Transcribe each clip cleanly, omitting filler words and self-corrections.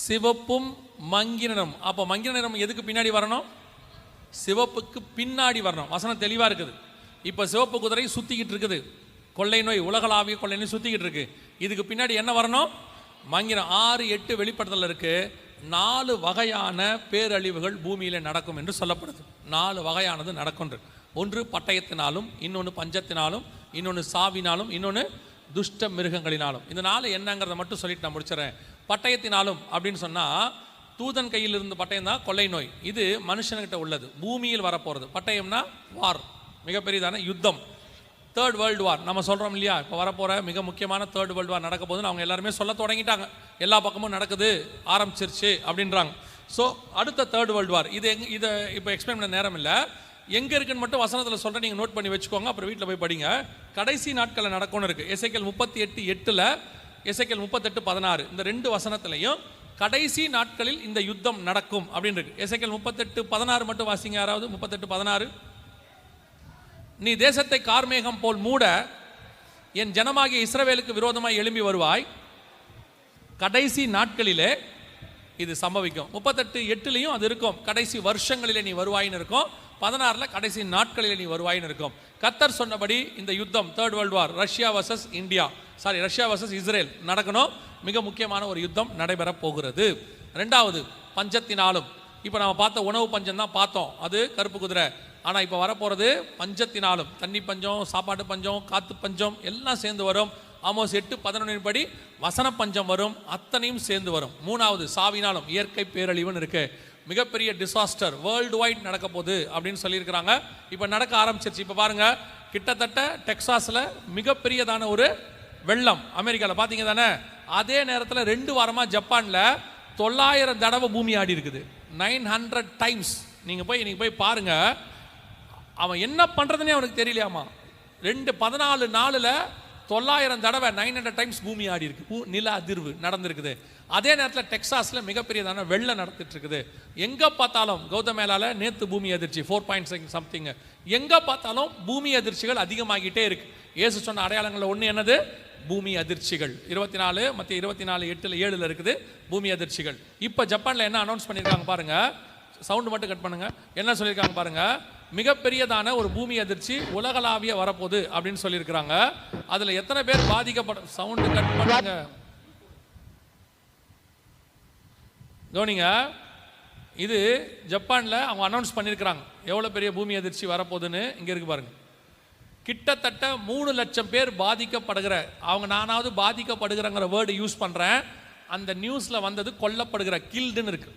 சிவப்பும் மங்கின நிறம். அப்போ மங்கின நிறம் எதுக்கு பின்னாடி வரணும்? சிவப்புக்கு பின்னாடி வரணும். வசனம் தெளிவாக இருக்குது. இப்போ சிவப்பு குதிரை சுற்றிக்கிட்டு இருக்குது, கொள்ளை நோய், உலகளாவிய கொள்ளை நோய் சுற்றிக்கிட்டு இருக்கு. இதுக்கு பின்னாடி என்ன வரணும்? மங்கின. 6-8 வெளிப்படுத்தல இருக்கு. 4 வகையான பேரழிவுகள் பூமியில் நடக்கும் என்று சொல்லப்படுது. 4 வகையானது நடக்கும். ஒன்று பட்டயத்தினாலும், இன்னொன்று பஞ்சத்தினாலும், இன்னொன்று சாவினாலும், இன்னொன்று துஷ்ட மிருகங்களினாலும். இந்த 4 என்னங்கிறத மட்டும் சொல்லிட்டு நான் முடிச்சிடறேன். பட்டயத்தினாலும் அப்படின்னு சொன்னால் தூதன் கையில் இருந்த பட்டயம் தான் கொள்ளை நோய். இது மனுஷன்கிட்ட உள்ளது, பூமியில் வரப்போகிறது. பட்டயம்னா வார், மிகப்பெரியதான யுத்தம், தேர்ட் வேர்ல்டு வார் நம்ம சொல்கிறோம் இல்லையா? இப்போ வரப்போகிற மிக முக்கியமான தேர்ட் வேர்ல்டு வார் நடக்க போதுன்னு அவங்க எல்லாருமே சொல்ல தொடங்கிட்டாங்க. எல்லா பக்கமும் நடக்குது, ஆரம்பிச்சிருச்சு அப்படின்றாங்க. ஸோ அடுத்த தேர்ட் வேர்ல்டு வார் இதை இப்போ எக்ஸ்பிளைன் பண்ண நேரம் இல்லை. எங்கே இருக்குன்னு மட்டும் வசனத்தில் சொல்கிறேன், நீங்கள் நோட் பண்ணி வச்சுக்கோங்க, அப்புறம் வீட்டில் போய் படிங்க. கடைசி நாட்களில் நடக்கும்னு இருக்குது. எசேக்கியேல் 38:8, எசேக்கியேல் 38:16 இந்த 2 வசனத்திலையும் கடைசி நாட்களில் இந்த யுத்தம் நடக்கும் அப்படின்னு இருக்கு. எசேக்கியேல் 38:16 மட்டும் வாசிங்க யாராவது. 38:16, நீ தேசத்தை கார்மேகம் போல் மூட என் ஜனமாகிய இஸ்ரவேலுக்கு விரோதமாய் எழும்பி வருவாய், கடைசி நாட்களிலே இது சம்பவிக்கும். 38:8 அது இருக்கும், கடைசி வருஷங்களிலே நீ வருவாயின்னு இருக்கும். 16 கடைசி நாட்களிலே நீ வருவாயின்னு இருக்கும். கர்த்தர் சொன்னபடி இந்த யுத்தம் third world war, Russia versus Israel நடக்கணும். மிக முக்கியமான ஒரு யுத்தம் நடைபெற போகிறது. 2வது பஞ்சத்தினாலும். இப்போ நம்ம பார்த்த உணவு பஞ்சம் தான் பார்த்தோம், அது கருப்பு குதிரை. ஆனால் இப்போ வரப்போகிறது பஞ்சத்தினாலும். தண்ணி பஞ்சம், சாப்பாட்டு பஞ்சம், காற்று பஞ்சம் எல்லாம் சேர்ந்து வரும். ஆமோஸ் 8:11 படி வசன பஞ்சம் வரும், அத்தனையும் சேர்ந்து வரும். 3வது சாவினாலும், இயற்கை பேரழிவுன்னு இருக்கு. மிகப்பெரிய டிசாஸ்டர் வேர்ல்டு வைட் நடக்க போகுது அப்படின்னு சொல்லியிருக்கிறாங்க. இப்போ நடக்க ஆரம்பிச்சிருச்சு. இப்போ பாருங்க, கிட்டத்தட்ட டெக்சாஸில் மிகப்பெரியதான ஒரு வெள்ளம், அமெரிக்காவில் பார்த்தீங்க தானே. அதே நேரத்தில் 2 வாரமாக ஜப்பானில் 900 தடவை பூமி ஆடி இருக்குது. 900 டைம்ஸ். நீங்கள் போய் பாருங்க, அவன் என்ன பண்ணுறதுனே அவனுக்கு தெரியலையாமா. 14 நாளில் 900 தடவை 900 டைம்ஸ் பூமி ஆடி இருக்கு, நில அதிர்வு நடந்திருக்குது. அதே நேரத்தில் டெக்சாஸில் மிகப்பெரியதான வெள்ளம் நடந்துட்டு இருக்குது. எங்கே பார்த்தாலும், கௌதமேலால நேற்று பூமி அதிர்ச்சி 4.6 சம்திங், எங்கே பார்த்தாலும் பூமி அதிர்ச்சிகள் அதிகமாகிட்டே இருக்கு. இயேசு சொன்ன அடையாளங்களில் ஒன்று என்னது? பூமி அதிர்ச்சிகள். 24 மத்திய 24:8-7 இருக்குது பூமி அதிர்ச்சிகள். இப்போ ஜப்பானில் என்ன அனௌன்ஸ் பண்ணியிருக்காங்க பாருங்க, சவுண்டு மட்டும் கட் பண்ணுங்க. என்ன சொல்லியிருக்காங்க பாருங்க, மிகப்பெரியதான ஒரு பூமி அதிர்ச்சி உலகளாவிய வரப்போகுது அப்படின்னு சொல்லியிருக்கிறாங்க. அதில் எத்தனை பேர் பாதிக்கப்பட, சவுண்டு கட் பண்ணுங்க, கவனிங்க. இது ஜப்பானில் அவங்க அனௌன்ஸ் பண்ணியிருக்கிறாங்க எவ்வளோ பெரிய பூமி அதிர்ச்சி வரப்போகுதுன்னு. இங்கே இருக்கு பாருங்க, கிட்டத்தட்ட 3 லட்சம் பேர் பாதிக்கப்படுகிற, அவங்க நானாவது பாதிக்கப்படுகிறங்கிற வேர்டு யூஸ் பண்ணுறேன், அந்த நியூஸில் வந்தது கொல்லப்படுகிற, கில்டுன்னு இருக்கு.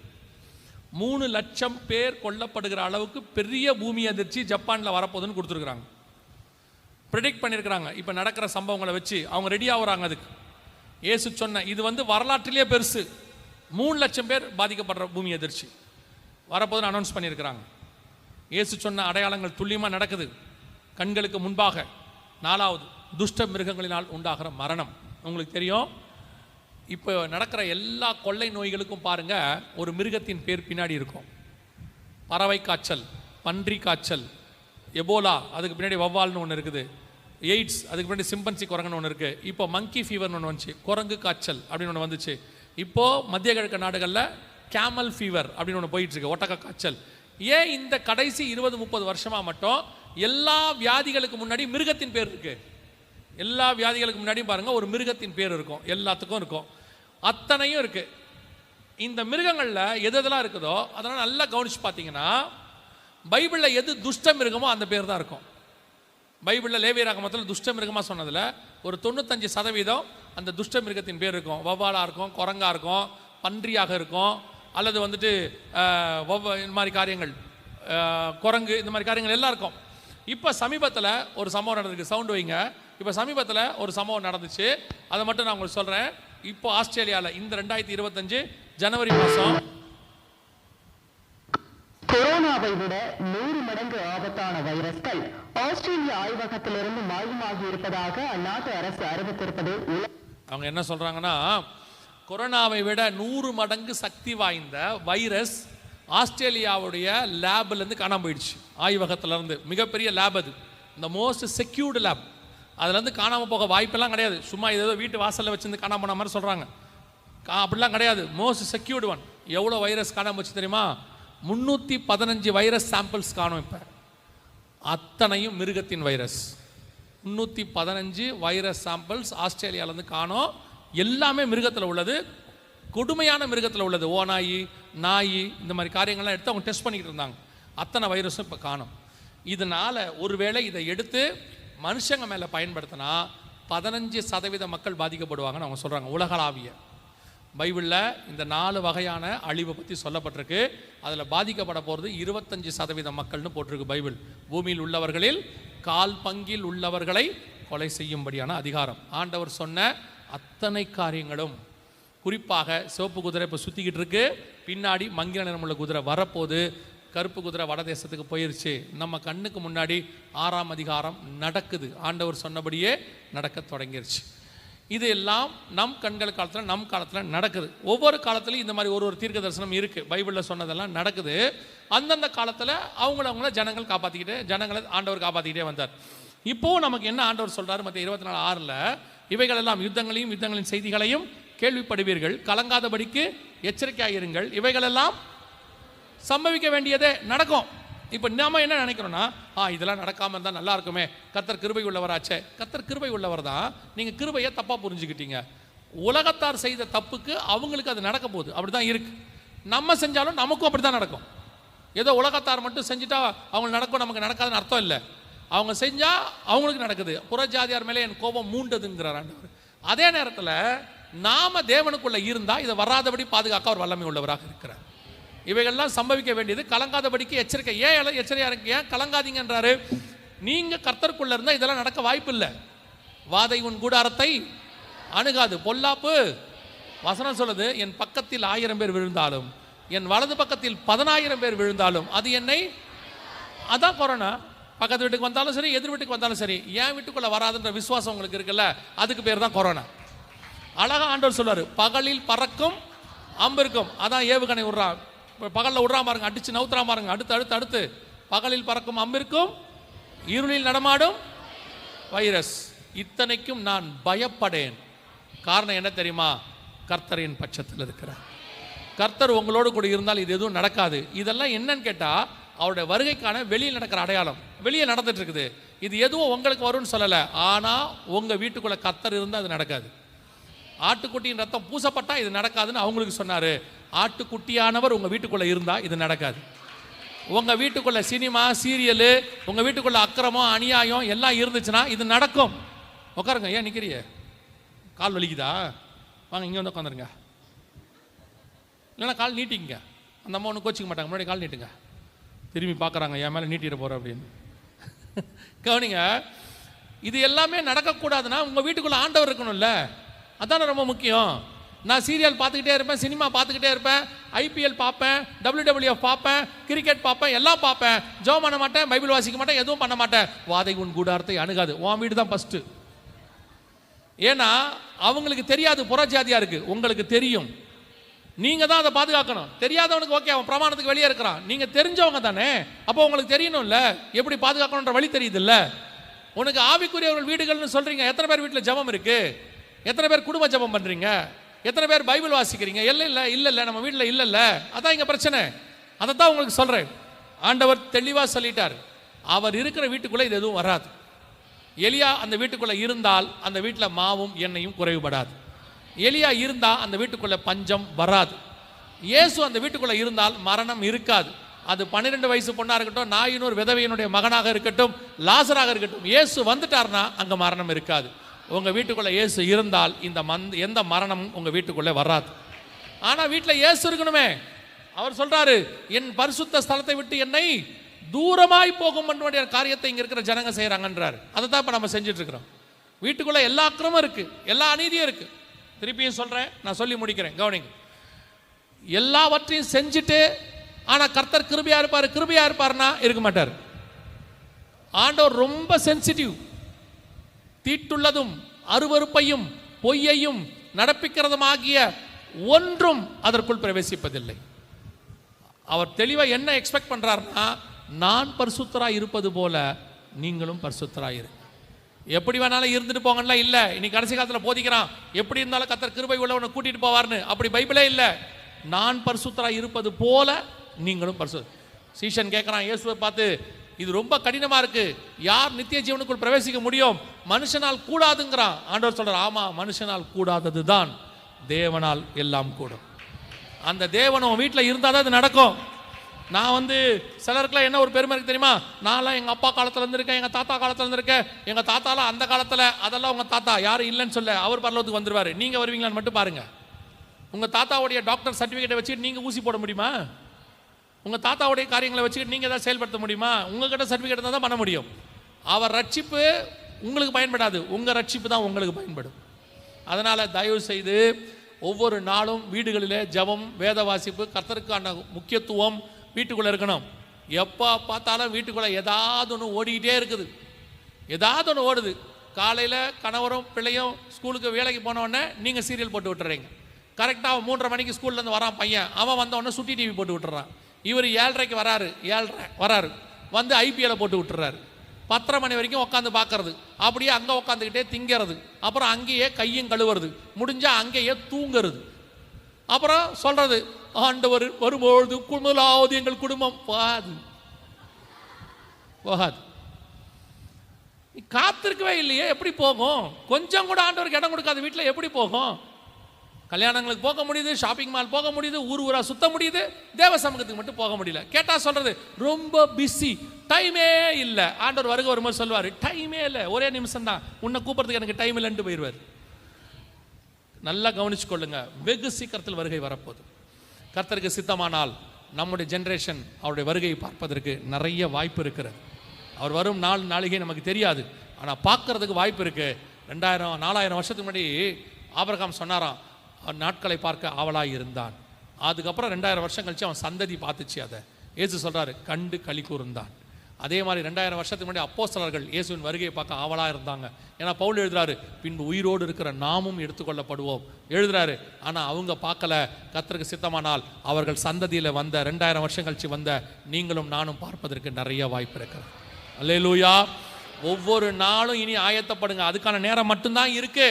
3 லட்சம் பேர் கொல்லப்படுகிற அளவுக்கு பெரிய பூமி அதிர்ச்சி ஜப்பானில் வரப்போகுதுன்னு கொடுத்துருக்குறாங்க, ப்ரெடிக்ட் பண்ணியிருக்கிறாங்க. இப்போ நடக்கிற சம்பவங்களை வச்சு அவங்க ரெடி ஆகுறாங்க அதுக்கு. இயேசு சொன்ன இது வரலாற்றிலேயே பெருசு. 3 லட்சம் பேர் பாதிக்கப்படுற பூமி அதிர்ச்சி வரப்போதுன்னு அனௌன்ஸ் பண்ணியிருக்கிறாங்க. இயேசு சொன்ன அடையாளங்கள் துல்லியமாக நடக்குது கண்களுக்கு முன்பாக. 4வது துஷ்ட மிருகங்களினால் உண்டாகிற மரணம். உங்களுக்கு தெரியும், இப்போ நடக்கிற எல்லா கொள்ளை நோய்களுக்கும் பாருங்க ஒரு மிருகத்தின் பேர் பின்னாடி இருக்கும். பறவை காய்ச்சல், பன்றி காய்ச்சல், எபோலா அதுக்கு பின்னாடி வவ்வால்னு ஒன்று இருக்குது, எய்ட்ஸ் அதுக்கு பின்னாடி சிம்பன்சி குரங்குன்னு ஒன்று இருக்குது, இப்போ மங்கி ஃபீவர்னு ஒன்று வந்துச்சு, குரங்கு காய்ச்சல் அப்படின்னு ஒன்று வந்துச்சு. இப்போது மத்திய கிழக்கு நாடுகளில் கேமல் ஃபீவர் அப்படின்னு ஒன்று போயிட்டுருக்கு, ஒட்டக காய்ச்சல். ஏன் இந்த கடைசி 20-30 வருஷமாக மட்டும் எல்லா வியாதிகளுக்கு முன்னாடி மிருகத்தின் பேர் இருக்குது? எல்லா வியாதிகளுக்கு முன்னாடியும் பாருங்கள் ஒரு மிருகத்தின் பேர் இருக்கும், எல்லாத்துக்கும் இருக்கும், அத்தனையும் இருக்குது. இந்த மிருகங்களில் எதெல்லாம் இருக்குதோ அதெல்லாம் நல்லா கவனித்து பார்த்தீங்கன்னா பைபிளில் எது துஷ்ட மிருகமோ அந்த பேர் தான் இருக்கும். பைபிளில் லேவியராகமத்தில் துஷ்ட மிருகமாக சொன்னதில் ஒரு 95% அந்த துஷ்ட மிருகத்தின் பேர் இருக்கும். வவ்வாலாக இருக்கும், குரங்காக இருக்கும், பன்றியாக இருக்கும், அல்லது இந்த மாதிரி காரியங்கள், குரங்கு, இந்த மாதிரி காரியங்கள் எல்லாம் இருக்கும். இப்போ சமீபத்தில் ஒரு சம்பவம் நடந்திருக்கு, சவுண்டு வைங்க. இப்போ சமீபத்தில் ஒரு சம்பவம் நடந்துச்சு, அதை மட்டும் நான் உங்களுக்கு சொல்கிறேன். இப்போ ஆஸ்திரேலியாவில் இந்த 2025 ஜனவரி மாதம் கொரோனாவை விட 100 மடங்கு ஆபத்தான வைரஸ்கள் ஆஸ்திரேலிய ஆய்வகத்திலிருந்து மாயமாகி இருப்பதாக அந்நாட்டு அரசு அறிவித்திருப்பது. அவங்க என்ன சொல்றாங்கன்னா, கொரோனாவை விட 100 மடங்கு சக்தி வாய்ந்த வைரஸ் ஆஸ்திரேலியாவுடைய லேப்லேருந்து காணாமல் போயிடுச்சு. ஆய்வகத்திலேருந்து, மிகப்பெரிய லேப் அது, இந்த மோஸ்ட் செக்யூர்டு லேப். அதுலேருந்து காணாமல் போக வாய்ப்பெல்லாம் கிடையாது. சும்மா ஏதோ வீட்டு வாசலில் வச்சுருந்து காணாமல் போன மாதிரி சொல்கிறாங்க. அப்படிலாம் கிடையாது. Most secured one. எவ்வளோ வைரஸ் காணாம போச்சு தெரியுமா? 315 வைரஸ் சாம்பிள்ஸ் காணும். இப்போ அத்தனையும் மிருகத்தின் வைரஸ். 315 வைரஸ் சாம்பிள்ஸ் ஆஸ்திரேலியாவிலேருந்து காணும். எல்லாமே மிருகத்தில் உள்ளது, கொடுமையான மிருகத்தில் உள்ளது. ஓநாய், நாய், இந்த மாதிரி காரியங்கள்லாம் எடுத்து அவங்க டெஸ்ட் பண்ணிக்கிட்டு இருந்தாங்க. அத்தனை வைரஸும் இப்போ காணும். இதனால் ஒருவேளை இதை எடுத்து மனுஷங்க மேலே பயன்படுத்தினா 15% மக்கள் பாதிக்கப்படுவாங்கன்னு அவங்க சொல்கிறாங்க. உலகளாவிய பைபிளில் இந்த 4 வகையான அழிவை பற்றி சொல்லப்பட்டிருக்கு. அதில் பாதிக்கப்பட போகிறது 25% மக்கள்னு போட்டிருக்கு பைபிள். பூமியில் உள்ளவர்களில் 1/4 பங்கில் உள்ளவர்களை கொலை செய்யும்படியான அதிகாரம். ஆண்டவர் சொன்ன அத்தனை காரியங்களும், குறிப்பாக சிவப்பு குதிரை இப்போ சுற்றிக்கிட்டு இருக்கு, பின்னாடி மங்கின நிறமுள்ள குதிரை வரப்போது, கருப்பு குதிரை வடதேசத்துக்கு போயிருச்சு. நம்ம கண்ணுக்கு முன்னாடி 6ஆம் அதிகாரம் நடக்குது. ஆண்டவர் சொன்னபடியே நடக்க தொடங்கிருச்சு. இது எல்லாம் நம் கண்கள் காலத்தில், நம் காலத்தில் நடக்குது. ஒவ்வொரு காலத்துலையும் இந்த மாதிரி ஒரு தீர்க்க தரிசனம் இருக்குது. பைபிளில் சொன்னதெல்லாம் நடக்குது. அந்தந்த காலத்தில் அவங்கள ஜனங்கள் காப்பாற்றிக்கிட்டு, ஜனங்களை ஆண்டவர் காப்பாற்றிக்கிட்டே வந்தார். இப்போது நமக்கு என்ன ஆண்டவர் சொல்கிறார்? மத்திய 24:6 இவைகளெல்லாம் யுத்தங்களின் செய்திகளையும் கேள்விப்படுவீர்கள், கலங்காதபடிக்கு எச்சரிக்கையாயிருங்கள், இவைகளெல்லாம் சம்பவிக்க வேண்டியதே நடக்கும். இப்போ நாம என்ன நினைக்கிறோன்னா, இதெல்லாம் நடக்காமல் இருந்தால் நல்லா இருக்குமே, கர்த்தர் கிருபை உள்ளவராச்சே. கர்த்தர் கிருபை உள்ளவர் தான். நீங்கள் கிருபையை தப்பாக புரிஞ்சுக்கிட்டீங்க. உலகத்தார் செய்த தப்புக்கு அவங்களுக்கு அது நடக்க போகுது. அப்படி தான் இருக்கு. நம்ம செஞ்சாலும் நமக்கும் அப்படி தான் நடக்கும். ஏதோ உலகத்தார் மட்டும் செஞ்சுட்டா அவங்களுக்கு நடக்கும், நமக்கு நடக்காதுன்னு அர்த்தம் இல்லை. அவங்க செஞ்சால் அவங்களுக்கு நடக்குது. புறஜாதியார் மேலே என் கோபம் மூண்டதுங்கிறார் ஆண்டவர். அதே நேரத்தில் நாம தேவனுக்குள்ளே இருந்தால் இதை வராதபடி பாதுகாக்க அவர் வல்லமை உள்ளவராக இருக்கிறார். இவைகள்லாம் சம்பவிக்க வேண்டியது, கலங்காதபடிக்கு எச்சரிக்கை. ஏன் எச்சரிக்கையா இருக்கு? ஏன் கலங்காதீங்கன்றாரு? நீங்க கர்த்தருக்குள்ள இருந்தால் இதெல்லாம் நடக்க வாய்ப்பு இல்லை. வாதை உன் கூடாரத்தை அணுகாது, பொல்லாப்பு வசனம் சொல்லுது, என் பக்கத்தில் 1000 பேர் விழுந்தாலும், என் வலது பக்கத்தில் 10,000 பேர் விழுந்தாலும் அது என்னை. அதான் கொரோனா. பக்கத்து வீட்டுக்கு வந்தாலும் சரி, எதிர் வீட்டுக்கு வந்தாலும் சரி, என் வீட்டுக்குள்ள வராதுன்ற விசுவாசம் உங்களுக்கு இருக்குல்ல, அதுக்கு பேர் தான் கொரோனா. அழகா ஆண்டவர் சொல்றாரு, பகலில் பறக்கும் அம்பிருக்கும். அதான் ஏவுகணை விடுறான், பகலில் விடுறான் பாருங்க, அடிச்சு நவுத்துறான் பாருங்க. அடுத்து பகலில் பறக்கும் அம்பிருக்கும், இருளில் நடமாடும் வைரஸ். இத்தனைக்கும் நான் பயப்படேன். காரணம் என்ன தெரியுமா? கர்த்தரின் பட்சத்தில் இருக்கிறார். கர்த்தர் உங்களோடு கூட இருந்தால் இது எதுவும் நடக்காது. இதெல்லாம் என்னன்னு கேட்டா, அவருடைய வருகைக்கான வெளியில் நடக்கிற அடையாளம். வெளியே நடந்துட்டு இருக்குது. இது எதுவும் உங்களுக்கு வரும்னு சொல்லலை, ஆனால் உங்க வீட்டுக்குள்ள கர்த்தர் இருந்தால் அது நடக்காது. ஆட்டுக்குட்டியின் ரத்தம் பூசப்பட்டா இது நடக்காதுன்னு அவங்களுக்கு சொன்னாரு. ஆட்டுக்குட்டியானவர் உங்க வீட்டுக்குள்ள இருந்தா இது நடக்காது. உங்க வீட்டுக்குள்ள சினிமா, சீரியலு, உங்க வீட்டுக்குள்ள அக்கிரமம், அநியாயம் எல்லாம் இருந்துச்சுன்னா இது நடக்கும். உட்காருங்க. ஏன் நிற்கிறீங்க? கால் வலிக்குதா? வாங்க இங்கே வந்து உட்காந்துருங்க. இல்லைன்னா கால் நீட்டிங்க. அந்த அம்மா ஒன்று கோச்சிக்க மாட்டாங்க. முன்னாடி கால் நீட்டுங்க. திரும்பி பார்க்குறாங்க, என் மேலே நீட்டிட போகிறேன் அப்படின்னு. கவனிங்க, இது எல்லாமே நடக்கக்கூடாதுன்னா உங்கள் வீட்டுக்குள்ளே ஆண்டவர் இருக்கணும்ல. அதான ரொம்ப முக்கியம். நான் சீரியல் பார்த்துக்கிட்டே இருப்பேன், சினிமா பார்த்துக்கிட்டே இருப்பேன், IPL பார்ப்பேன், WWF பார்ப்பேன், கிரிக்கெட் பார்ப்பேன், எல்லாம் பார்ப்பேன், ஜெபம் பண்ண மாட்டேன், பைபிள் வாசிக்க மாட்டேன், எதுவும் பண்ண மாட்டேன். வாதை உன் கூடாரத்தை அணுகாது. உன் வீடு தான் ஃபஸ்ட்டு. ஏன்னா அவங்களுக்கு தெரியாது புறஜாதியா இருக்கு, உங்களுக்கு தெரியும். நீங்க தான் அதை பாதுகாக்கணும். தெரியாதவனுக்கு ஓகே, அவன் பிரமாணத்துக்கு வெளியே இருக்கிறான். நீங்க தெரிஞ்சவங்க தானே, அப்போ உங்களுக்கு தெரியணும்ல எப்படி பாதுகாக்கணுன்ற வழி தெரியுது இல்ல. உனக்கு ஆவிக்குரியவர்கள் வீடுகள்னு சொல்றீங்க. எத்தனை பேர் வீட்டில் ஜெபம் இருக்கு? எத்தனை பேர் குடும்ப ஜெபம் பண்றீங்க? எத்தனை பேர் பைபிள் வாசிக்கிறீங்க? இல்ல நம்ம வீட்டில் இல்ல. அதான் இங்க பிரச்சனை. அதை தான் உங்களுக்கு சொல்றேன். ஆண்டவர் தெளிவா சொல்லிட்டார், அவர் இருக்கிற வீட்டுக்குள்ள இது எதுவும் வராது. எலியா அந்த வீட்டுக்குள்ள இருந்தால் அந்த வீட்டில் மாவும் எண்ணெயும் குறைவுபடாது. எலியா இருந்தா அந்த வீட்டுக்குள்ள பஞ்சம் வராது. இயேசு அந்த வீட்டுக்குள்ள இருந்தால் மரணம் இருக்காது. அது 12 வயசு பொண்ணா இருக்கட்டும், நாயினூர் விதவையினுடைய மகனாக இருக்கட்டும், லாசராக இருக்கட்டும், இயேசு வந்துட்டார்னா அங்க மரணம் இருக்காது. உங்க வீட்டுக்குள்ள இயேசு இருந்தால் இந்த எந்த மரணமும் உங்க வீட்டுக்குள்ள வராது. ஆனா வீட்டில் இயேசு இருக்கணுமே. அவர் சொல்றாரு, என் பரிசுத்த ஸ்தலத்தை விட்டு என்னை தூரமாய் போகும் பண்ணுடைய காரியத்தை இங்க இருக்கிற ஜனங்க செய்யறாங்கன்றார். அதை தான் இப்ப நம்ம செஞ்சுட்டு இருக்கிறோம். வீட்டுக்குள்ள எல்லா அக்கிரமும் இருக்கு, எல்லா அநீதியும் இருக்கு. திருப்பியும் சொல்றேன், நான் சொல்லி முடிக்கிறேன், கவனிங்க. எல்லாவற்றையும் செஞ்சுட்டு ஆனா கர்த்தர் கிருபையா இருப்பாருன்னா இருக்க மாட்டார். ஆண்டவர் ரொம்ப சென்சிட்டிவ். தீட்டுள்ளதும் அருவருப்பையும் பொய்யையும் நடப்பிக்கிறதுமாகிய ஒன்றும் அதற்குள் பிரவேசிப்பதில்லை. அவர் தெளிவா என்ன எக்ஸ்பெக்ட் பண்றாருன்னா, நான் பரிசுத்தராய் இருப்பது போல நீங்களும் பரிசுத்தராய் இருங்க. எப்படி வேணாலும் இருந்துட்டு போங்கன்னா இல்லை. இன்னைக்கு கடைசி காலத்தில் போதிக்கிறான் எப்படி இருந்தாலும் கர்த்தர் கிருபை உள்ளவனை கூட்டிட்டு போவார்னு. அப்படி பைபிளே இல்லை. நான் பரிசுத்தராய் இருப்பது போல நீங்களும் சீஷன் கேட்குறான் இயேசுவை பார்த்து, இது ரொம்ப கடினமா இருக்கு, யார் நித்திய ஜீவனுக்குள் பிரவேசிக்க முடியும்? மனுஷனால் கூடாதுங்கிறான். ஆண்டவர் சொல்றார், ஆமா மனுஷனால் கூடாதது தான் தேவனால் எல்லாம் கூடும். அந்த தேவனும் வீட்டில் இருந்தால் தான் அது நடக்கும். நான் சிலருக்குலாம் என்ன ஒரு பெருமை இருக்கு தெரியுமா? நான்லாம் எங்கள் அப்பா காலத்தில் இருந்திருக்கேன், எங்கள் தாத்தா காலத்தில் இருந்திருக்கேன். எங்கள் தாத்தாலாம் அந்த காலத்தில், அதெல்லாம் உங்கள் தாத்தா யாரும் இல்லைன்னு சொல்ல, அவர் பரலோகத்துக்கு வந்துருவார். நீங்கள் வருவீங்களான்னு மட்டும் பாருங்க. உங்கள் தாத்தாவுடைய டாக்டர் சர்டிஃபிகேட்டை வச்சுட்டு நீங்கள் ஊசி போட முடியுமா? உங்கள் தாத்தாவுடைய காரியங்களை வச்சுக்கிட்டு நீங்கள் ஏதாவது செயல்படுத்த முடியுமா? உங்கள்கிட்ட சர்டிஃபிகேட் தான் பண்ண முடியும். அவர் ரட்சிப்பு உங்களுக்கு பயன்படாது, உங்கள் ரட்சிப்பு தான் உங்களுக்கு பயன்படும். அதனால் தயவு செய்து ஒவ்வொரு நாளும் வீடுகளில் ஜெபம், வேத வாசிப்பு, கர்த்தருக்கான முக்கியத்துவம் வீட்டுக்குள்ளே இருக்கணும். எப்போ பார்த்தாலும் வீட்டுக்குள்ளே ஏதாவது ஒன்று ஓடிக்கிட்டே இருக்குது, ஏதாவது ஒன்று ஓடுது. காலையில் கணவரும் பிள்ளையும் ஸ்கூலுக்கு வேலைக்கு போனவுடனே நீங்கள் சீரியல் போட்டு விட்டுறீங்க. கரெக்டாக 3:30 மணிக்கு ஸ்கூல்லேருந்து வரான் பையன், அவன் வந்தவுடனே சுட்டி டிவி போட்டு விட்டுறான். இவர் 7:30க்கு வராரு, வந்து ஐபிஎல்லை போட்டு விட்டுறாரு. 10:30 மணி வரைக்கும் உட்காந்து பார்க்கறது, அப்படியே அங்கே உட்காந்துக்கிட்டே திங்கிறது, அப்புறம் அங்கேயே கையும் கழுவுறது, முடிஞ்சால் அங்கேயே தூங்குறது. அப்புறம் சொல்கிறது, ஆண்டவர் வரும்பொழுது முதலாவது எங்கள் குடும்பம் போகாது. காத்திருக்கவே இல்லையே, எப்படி போகும்? கொஞ்சம் கூட ஆண்டவருக்கு இடம் கொடுக்காத வீட்டில் எப்படி போகும்? கல்யாணங்களுக்கு போக முடியுது, ஷாப்பிங் மால் போக முடியுது, ஊர் ஊரா சுத்த முடியுது, தேவ சமூகத்துக்கு மட்டும் போக முடியல. கேட்டால் சொல்றது ரொம்ப பிஸி, டைமே இல்லை. ஆண்டவர் வருக வரும்போது சொல்லுவார், டைமே இல்லை, ஒரே நிமிஷம் தான், உன்னை கூப்பிட்றதுக்கு எனக்கு டைம் இல்லைன்ட்டு போயிடுவார். நல்லா கவனிச்சு கொள்ளுங்க, வெகு சீக்கிரத்தில் வருகை வரப்போகுது. கர்த்தருக்கு சித்தமானால் நம்முடைய ஜென்ரேஷன் அவருடைய வருகையை பார்ப்பதற்கு நிறைய வாய்ப்பு இருக்கிறது. அவர் வரும் நாளிகை நமக்கு தெரியாது, ஆனால் பார்க்கறதுக்கு வாய்ப்பு இருக்கு. 2000-4000 வருஷத்துக்கு முன்னாடி ஆபிரகாம் சொன்னாராம், நாட்களை பார்க்க ஆவலாக இருந்தான். அதுக்கப்புறம் 2000 வருஷம் கழிச்சு அவன் சந்ததி பார்த்துச்சு. அதை இயேசு சொல்றாரு, கண்டு களி கூர்ந்தான். அதே மாதிரி 2000 வருஷத்துக்கு முன்னாடி அப்போஸ்தலர்கள் இயேசுவின் வருகையை பார்க்க ஆவலாக இருந்தாங்க. ஏன்னா பவுல் எழுதுறாரு, பின்பு உயிரோடு இருக்கிற நாமும் எடுத்துக்கொள்ளப்படுவோம் எழுதுறாரு. ஆனால் அவங்க பார்க்கல. கர்த்தருக்கு சித்தமானால் அவர்கள் சந்ததியில் வந்த 2000 வருஷம் கழிச்சு வந்த நீங்களும் நானும் பார்ப்பதற்கு நிறைய வாய்ப்பு இருக்கிறது. அல்லேலூயா. ஒவ்வொரு நாளும் இனி ஆயத்தப்படுங்க, அதுக்கான நேரம் மட்டும்தான் இருக்கு.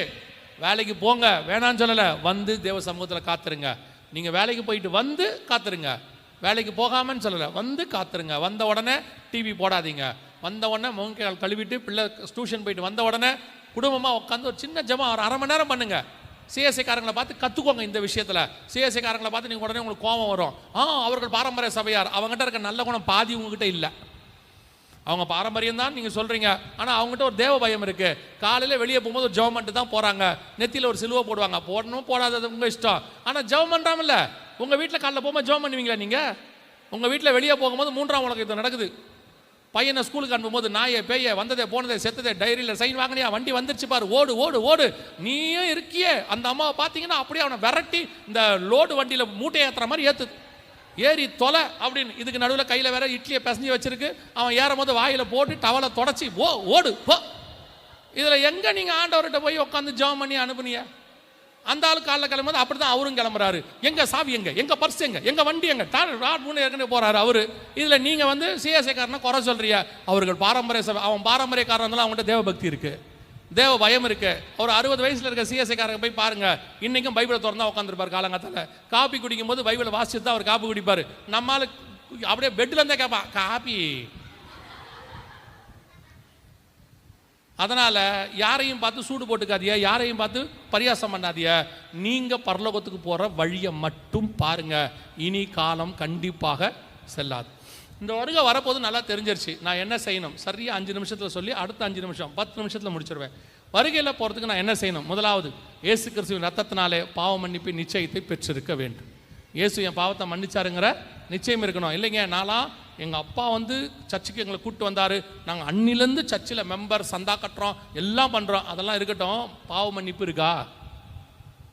வேலைக்கு போங்க வேணான்னு சொல்லலை, வந்து தேவ சமூகத்தில் காத்துருங்க. நீங்கள் வேலைக்கு போயிட்டு வந்து காத்துருங்க, வேலைக்கு போகாமன்னு சொல்லலை, வந்து காத்துருங்க. வந்த உடனே டிவி போடாதீங்க, வந்த உடனே முகங்கால் கழுவிட்டு பிள்ளை டியூஷன் போயிட்டு வந்த உடனே குடும்பமாக உட்காந்து ஒரு சின்ன ஜெபம் ஒரு 1/2 மணி நேரம் பண்ணுங்க. சிஎஸ்ஐக்காரங்களை பார்த்து கற்றுக்கோங்க இந்த விஷயத்தில். சிஎஸ்ஐக்காரங்களை பார்த்து நீங்கள் உடனே உங்களுக்கு கோபம் வரும். அவர்கள் பாரம்பரிய சபையார், அவங்ககிட்ட இருக்க நல்ல குணம் பாதி உங்ககிட்ட இல்லை. அவங்க பாரம்பரியம் தான் நீங்கள் சொல்கிறீங்க, ஆனால் அவங்ககிட்ட ஒரு தேவ பயம் இருக்குது. காலையில் வெளியே போகும்போது ஒரு ஜெபம் பண்ணிட்டு தான் போகிறாங்க, நெத்தியில் ஒரு சிலுவை போடுவாங்க, போடணும் போடாதது உங்கள் இஷ்டம். ஆனால் ஜெபம் பண்ணுறாமில்ல. உங்கள் வீட்டில் காலையில் போகும்போது ஜெபம் பண்ணுவீங்களா? நீங்கள் உங்கள் வீட்டில் வெளியே போகும்போது 3ஆம் உலகத்தில் நடக்குது. பையனை ஸ்கூலுக்கு அனுப்பும்போது நாயை பேய வந்ததே போனதே செத்ததே டைரியில் சைன் வாங்கினியா, வண்டி வந்துருச்சு பாரு, ஓடு ஓடு ஓடு. நீயும் இருக்கியே. அந்த அம்மாவை பார்த்தீங்கன்னா அப்படியே அவனை விரட்டி இந்த லோடு வண்டியில் மூட்டை ஏற்றுற மாதிரி ஏற்றுது, ஏறி தொலை அப்படின்னு. இதுக்கு நடுவில் கையில் வேற இட்லியை பிசைஞ்சு வச்சிருக்கு. அவன் ஏறும் போது வாயில் போட்டு டவலை தொடச்சி ஓடு போ. இதில் எங்கே நீங்கள் ஆண்டவர்கிட்ட போய் உட்காந்து ஜெபம் பண்ணி அனுப்புனிய? அந்த ஆள் காலைல கிளம்பும்போது அப்படி தான் அவரும் கிளம்புறாரு. எங்க சாவி எங்க, எங்க பர்ஸ் எங்க, எங்க வண்டி எங்க, ஏற்கனவே போறாரு அவரு. இதில் நீங்கள் சிஎஸ்ஐக்காரனை குறை சொல்றிய. அவர்கள் பாரம்பரிய சபை, அவன் பாரம்பரியக்காரன் இருந்தாலும் அவங்கள்ட்ட தேவ பக்தி இருக்கு, தேவ பயம் இருக்கு. ஒரு 60 வயசுல இருக்க சிஎஸ்ஐக்காரங்க போய் பாருங்க, இன்னைக்கும் பைபிளை திறந்தா உட்காந்துருப்பாரு. காலங்காத்தால காப்பி குடிக்கும் போது பைபிளை வாசிச்சு தான் அவர் காப்பி குடிப்பாரு. நம்மால அப்படியே பெட்ல இருந்தே கேட்பான் காப்பி. அதனால யாரையும் பார்த்து சூடு போட்டுக்காதிய, யாரையும் பார்த்து பரியாசம் பண்ணாதிய. நீங்க பரலோகத்துக்கு போற வழியை மட்டும் பாருங்க. இனி காலம் கண்டிப்பாக செல்லாது. இந்த வருகை வரப்போது நல்லா தெரிஞ்சிருச்சு. நான் என்ன செய்யணும் சரியா 5 நிமிஷத்தில் சொல்லி அடுத்த 5 நிமிஷம் 10 நிமிஷத்தில் முடிச்சிருவேன். வருகையில் போகிறதுக்கு நான் என்ன செய்யணும்? முதலாவது, இயேசு கிறிஸ்துவின் ரத்தத்தினாலே பாவ மன்னிப்பு நிச்சயத்தை பெற்றிருக்க வேண்டும். இயேசு என் பாவத்தை மன்னிச்சாருங்கிற நிச்சயம் இருக்கணும். இல்லைங்க, நான்லாம் எங்கள் அப்பா சர்ச்சுக்கு எங்களை கூப்பிட்டு வந்தார், நாங்கள் அன்னிலேருந்து சர்ச்சில் மெம்பர், சந்தா கட்டுறோம், எல்லாம் பண்ணுறோம், அதெல்லாம் இருக்கட்டும். பாவ மன்னிப்பு இருக்கா?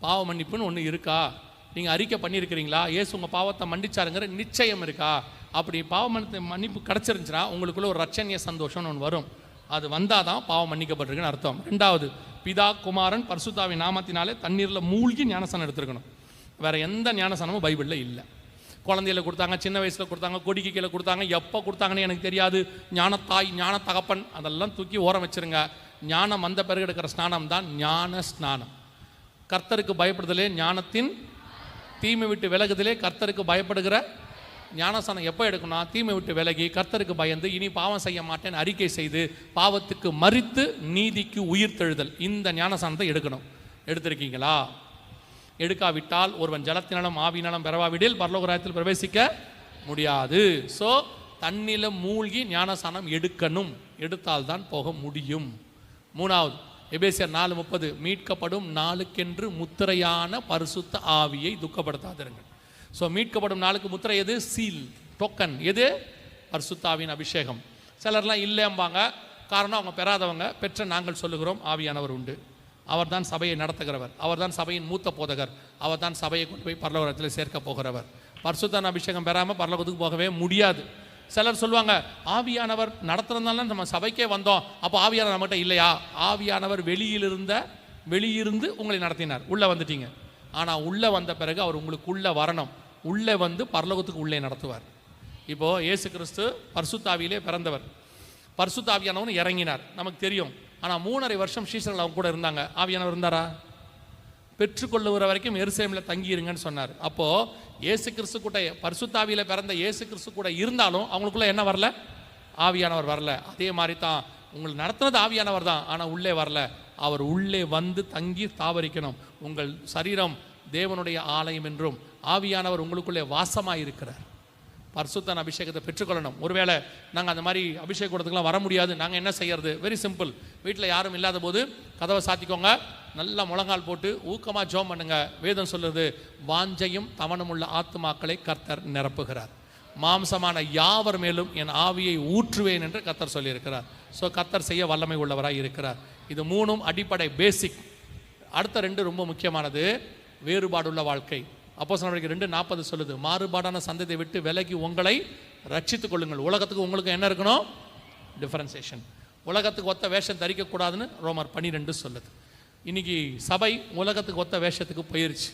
பாவ மன்னிப்புன்னு ஒன்று இருக்கா? நீங்கள் அறிக்கை பண்ணியிருக்கிறீங்களா? இயேசு உங்கள் பாவத்தை மன்னிச்சாருங்கிற நிச்சயம் இருக்கா? அப்படி பாவ மன்னிப்பு கிடச்சிருந்துச்சுன்னா உங்களுக்குள்ள ஒரு ரட்சணிய சந்தோஷம்னு ஒன்று வரும். அது வந்தால் தான் பாவம் மன்னிக்கப்பட்டிருக்குன்னு அர்த்தம். 2வது, பிதா குமாரன் பரிசுத்தாவின் நாமத்தினாலே தண்ணீரில் மூழ்கி ஞானஸ்தானம் எடுத்துருக்கணும். வேறு எந்த ஞானஸ்தானமும் பைபிளில் இல்லை. குழந்தையில கொடுத்தாங்க, சின்ன வயசில் கொடுத்தாங்க, கொடிக்கு கீழே கொடுத்தாங்க, எப்போ கொடுத்தாங்கன்னு எனக்கு தெரியாது. ஞானத்தாய், ஞான தகப்பன், அதெல்லாம் தூக்கி ஓரம் வச்சுருங்க. ஞானம் வந்த பிறகு எடுக்கிற ஸ்நானம் தான் ஞான ஸ்நானம். கர்த்தருக்கு பயப்படுதலே ஞானத்தின், தீமை விட்டு விலகுதலே கர்த்தருக்கு பயப்படுகிற ஞானஸ்நானம். எப்போ எடுக்கணும்? தீமை விட்டு விலகி கர்த்தருக்கு பயந்து இனி பாவம் செய்ய மாட்டேன்னு அறிக்கை செய்து பாவத்துக்கு மரித்து நீதிக்கு உயிர் தெழுதல், இந்த ஞானஸ்நானத்தை எடுக்கணும். எடுத்திருக்கீங்களா? எடுக்காவிட்டால் ஒருவன் ஜலத்தினாலும் ஆவியினாலும் பெறவாவிடில் பரலோக ராஜ்யத்தில் பிரவேசிக்க முடியாது. ஸோ தண்ணில மூழ்கி ஞானஸ்நானம் எடுக்கணும். எடுத்தால்தான் போக முடியும். மூணாவது எபேசியர் 4:30, மீட்கப்படும் நாளுக்கென்று முத்திரையான பரிசுத்த ஆவியை துக்கப்படுத்தாதிருங்கள். ஸோ மீட்கப்படும் நாளுக்கு முத்திரை எது? Seal, token. எது? பரிசுத்த ஆவியின் அபிஷேகம். சிலர்லாம் இல்லைம்பாங்க. காரணம் அவங்க பெறாதவங்க. பெற்ற நாங்கள் சொல்லுகிறோம், ஆவியானவர் உண்டு. அவர் தான் சபையை நடத்துகிறவர். அவர் தான் சபையின் மூத்த போதகர். அவர் தான் சபையை கொண்டு போய் பரலோகத்தில் சேர்க்க போகிறவர். பரிசுத்த அபிஷேகம் பெறாமல் பரலோகத்துக்கு போகவே முடியாது. சிலர் சொல்லுவாங்க, ஆவியானவர் நடத்துறதுனால நம்ம சபைக்கே வந்தோம், அப்போ ஆவியானவர் நம்மகிட்ட இல்லையா? ஆவியானவர் வெளியிருந்து உங்களை நடத்தினார், உள்ளே வந்துட்டீங்க. ஆனால் உள்ளே வந்த பிறகு அவர் உங்களுக்கு உள்ளே வரணும். உள்ளே வந்து பரலோகத்துக்கு உள்ளே நடத்துவார். இப்போது இயேசு கிறிஸ்து பரிசுத்த ஆவியிலே பிறந்தவர். பரிசுத்த ஆவியானவன் இறங்கினார், நமக்கு தெரியும். ஆனால் 3.5 வருஷம் சீஷர்கள் அவங்க கூட இருந்தாங்க. ஆவியானவர் இருந்தாரா? பெற்றுக்கொள்ளுகிற வரைக்கும் எருசலேமில் தங்கியிருங்கன்னு சொன்னார். அப்போது இயேசு கிறிஸ்து கூட, பரிசுத்தாவியில் பிறந்த இயேசு கிறிஸ்து கூட இருந்தாலும் அவங்களுக்குள்ள என்ன வரல? ஆவியானவர் வரல. அதே மாதிரி தான் உங்களை நடத்துனது ஆவியானவர் தான், ஆனால் உள்ளே வரல. அவர் உள்ளே வந்து தங்கி தாவரிக்கணும். உங்கள் சரீரம் தேவனுடைய ஆலயம் என்றும் ஆவியானவர் உங்களுக்குள்ளே வாசமாக இருக்கிறார். பரிசுத்தன் அபிஷேகத்தை பெற்றுக்கொள்ளணும். ஒருவேளை நாங்கள் அந்த மாதிரி அபிஷேக கூடத்துக்குலாம் வர முடியாது, நாங்கள் என்ன செய்யறது? Very simple. வீட்டில் யாரும் இல்லாத போது கதவை சாத்திக்கோங்க, நல்லா முழங்கால் போட்டு ஊக்கமாக ஜெபம் பண்ணுங்க. வேதம் சொல்லுது, வாஞ்சையும் தவணும் உள்ள ஆத்துமாக்களை கர்த்தர் நிரப்புகிறார். மாம்சமான யாவர் மேலும் என் ஆவியை ஊற்றுவேன் என்று கர்த்தர் சொல்லியிருக்கிறார். ஸோ கர்த்தர் செய்ய வல்லமை உள்ளவராக இருக்கிறார். இது 3 அடிப்படை, பேசிக். அடுத்த 2 ரொம்ப முக்கியமானது, வேறுபாடுள்ள வாழ்க்கை. அப்போஸ்தலர் 2:40 சொல்லுது, மாறுபாடான சந்ததியை விட்டு விலகி உங்களை ரட்சித்துக் கொள்ளுங்கள். உலகத்துக்கு உங்களுக்கு என்ன இருக்கணும்? டிஃபரன்சியேஷன். உலகத்துக்கு ஒத்த வேஷம் தரிக்கக்கூடாதுன்னு ரோமர் 12 சொல்லுது. இன்னைக்கு சபை உலகத்துக்கு ஒத்த வேஷத்துக்கு போயிருச்சு.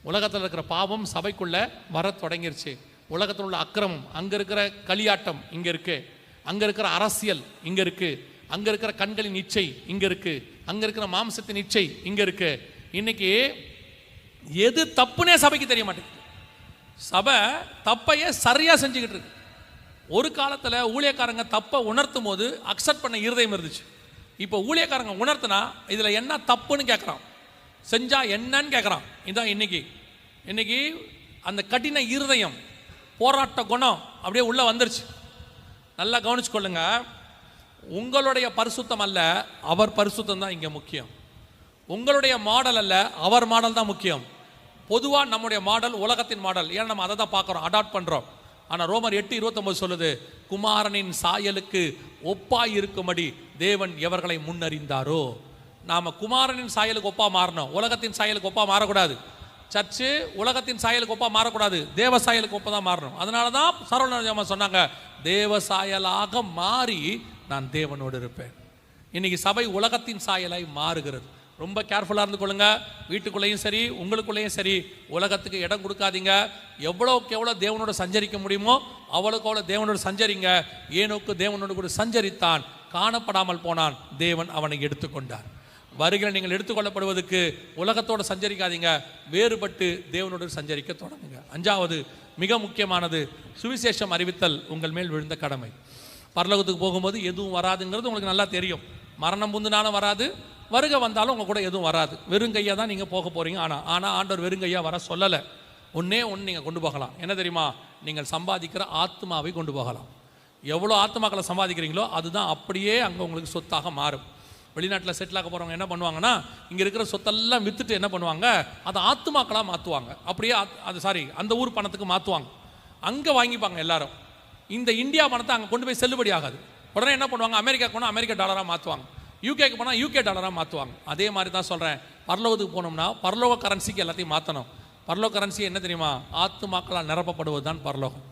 உலகத்தில் இருக்கிற பாவம் சபைக்குள்ளே வர தொடங்கிருச்சு. உலகத்தில் உள்ள அக்கிரமம், அங்கே இருக்கிற களியாட்டம் இங்கே இருக்குது, அங்கே இருக்கிற அரசியல் இங்கே இருக்குது, அங்கே இருக்கிற கண்களின் இச்சை இங்கே இருக்குது, அங்கே இருக்கிற மாம்சத்தின் இச்சை இங்கே இருக்குது. இன்னைக்கு எது தப்புனே சபைக்கு தெரிய மாட்டேங்குது. சபை தப்பையே சரியாக செஞ்சுக்கிட்டு இருக்கு. ஒரு காலத்தில் ஊழியக்காரங்க தப்பை உணர்த்தும் போது அக்செப்ட் பண்ண இருதயம் இருந்துச்சு. இப்போ ஊழியக்காரங்க உணர்த்தினா இதில் என்ன தப்புன்னு கேட்குறான், செஞ்சால் என்னன்னு கேட்குறான். இதுதான் இன்னைக்கு அந்த கடின இருதயம், போராட்ட குணம் அப்படியே உள்ளே வந்துருச்சு. நல்லா கவனிச்சு கொள்ளுங்க. உங்களுடைய பரிசுத்தம் அல்ல, அவர் பரிசுத்தம் தான் இங்கே முக்கியம். உங்களுடைய மாடல் அல்ல, அவர் மாடல் தான் முக்கியம். பொதுவாக நம்முடைய மாடல் உலகத்தின் மாடல், ஏன்னா நம்ம அதை தான் பார்க்குறோம், அடாப்ட் பண்ணுறோம். ஆனால் ரோமர் 8:29 சொல்லுது, குமாரனின் சாயலுக்கு ஒப்பாய் இருக்கும்படி தேவன் எவர்களை முன்னறிந்தாரோ. நாம் குமாரனின் சாயலுக்கு ஒப்பா மாறணும், உலகத்தின் சாயலுக்கு ஒப்பா மாறக்கூடாது. சர்ச்சு உலகத்தின் சாயலுக்கு ஒப்பா மாறக்கூடாது, தேவ சாயலுக்கு ஒப்பா தான் மாறணும். அதனால தான் சரவண சொன்னாங்க, தேவ சாயலாக மாறி நான் தேவனோடு இருப்பேன். இன்னைக்கு சபை உலகத்தின் சாயலாய் மாறுகிறது. ரொம்ப கேர்ஃபுல்லாக இருந்து கொள்ளுங்க. வீட்டுக்குள்ளேயும் சரி, உங்களுக்குள்ளேயும் சரி, உலகத்துக்கு இடம் கொடுக்காதீங்க. எவ்வளோக்கு எவ்வளோ தேவனோடு சஞ்சரிக்க முடியுமோ அவ்வளோக்கு அவ்வளோ தேவனோடு சஞ்சரிங்க. ஏனோக்கு தேவனோடு கூட சஞ்சரித்தான், காணப்படாமல் போனான், தேவன் அவனை எடுத்துக்கொண்டார். வருகிற நீங்கள் எடுத்துக்கொள்ளப்படுவதற்கு உலகத்தோடு சஞ்சரிக்காதீங்க, வேறுபட்டு தேவனோடு சஞ்சரிக்க தொடங்குங்க. 5வது மிக முக்கியமானது, சுவிசேஷம் அறிவித்தல் உங்கள் மேல் விழுந்த கடமை. பரலோகத்துக்கு போகும்போது எதுவும் வராதுங்கிறது உங்களுக்கு நல்லா தெரியும். மரணம் புந்துனாலும் வராது, வருகை வந்தாலும் உங்கள் கூட எதுவும் வராது. வெறுங்கையாக தான் நீங்கள் போக போகிறீங்க. ஆனால் ஆண்டவர் வெறுங்கையாக வர சொல்லலை. ஒன்றே நீங்கள் கொண்டு போகலாம். என்ன தெரியுமா? நீங்கள் சம்பாதிக்கிற ஆத்மாவை கொண்டு போகலாம். எவ்வளோ ஆத்மாக்களை சம்பாதிக்கிறீங்களோ அதுதான் அப்படியே அங்கே உங்களுக்கு சொத்தாக மாறும். வெளிநாட்டில் செட்டில் ஆக போகிறவங்க என்ன பண்ணுவாங்கன்னா, இங்கே இருக்கிற சொத்தெல்லாம் விற்றுட்டு என்ன பண்ணுவாங்க, அதை ஆத்மாக்களாக மாற்றுவாங்க. அப்படியே அந்த ஊர் பணத்துக்கு மாற்றுவாங்க. அங்கே வாங்கிப்பாங்க எல்லாரும். இந்த இந்தியா பணத்தை அங்கே கொண்டு போய் செல்லுபடி ஆகாது. உடனே என்ன பண்ணுவாங்க, அமெரிக்கா போனால் அமெரிக்க டாலராக மாற்றுவாங்க, யூகேக்கு போனால் யூகே டாலராக மாற்றுவாங்க. அதே மாதிரி தான் சொல்கிறேன், பரலோகத்துக்கு போனோம்னா பரலோக கரன்சிக்கு எல்லாத்தையும் மாற்றணும். பரலோக கரன்சி என்ன தெரியுமா? ஆத்துமாக்களால் நிரப்பப்படுவது தான் பரலோகம்.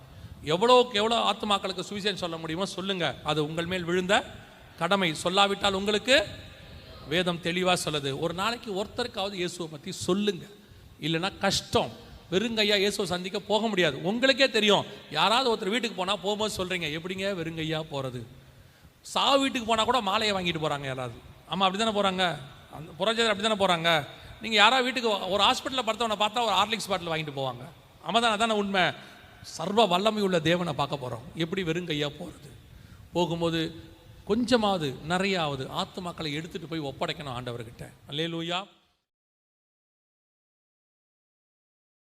எவ்வளோக்கு எவ்வளோ ஆத்துமாக்களுக்கு சுவிசேஷம் சொல்ல முடியுமோ சொல்லுங்கள். அது உங்கள் மேல் விழுந்த கடமை. சொல்லாவிட்டால் உங்களுக்கு வேதம் தெளிவாக சொல்லுது, ஒரு நாளைக்கு ஒருத்தருக்காவது இயேசுவை பற்றி சொல்லுங்கள். இல்லைன்னா கஷ்டம். வெறுங்கையா இயேசுவை சந்திக்க போக முடியாது. உங்களுக்கே தெரியும், யாராவது ஒருத்தர் வீட்டுக்கு போனால் போகும்போது சொல்கிறீங்க, எப்படிங்க வெறுங்கையா போகிறது? சாவு வீட்டுக்கு போனால் கூட மாலையை வாங்கிட்டு போகிறாங்க யாராவது. ஆமாம், அப்படி தானே போகிறாங்க. அந்த புறஜாதியார் அப்படி தானே போகிறாங்க. நீங்கள் யாராவது வீட்டுக்கு ஒரு ஹாஸ்பிட்டலில் பார்த்தவனை பார்த்தா ஒரு ஹார்லிக்ஸ் பாட்டில் வாங்கிட்டு போவாங்க. ஆமாம் தானே, அதான உண்மை. சர்வ வல்லமை உள்ள தேவனை பார்க்க போகிறோம். எப்படி வெறும் கையாக போகிறது? போகும்போது கொஞ்சமாவது நிறையாவது ஆத்துமாக்களை எடுத்துகிட்டு போய் ஒப்படைக்கணும் ஆண்டவர்கிட்ட. அல்லேலூயா.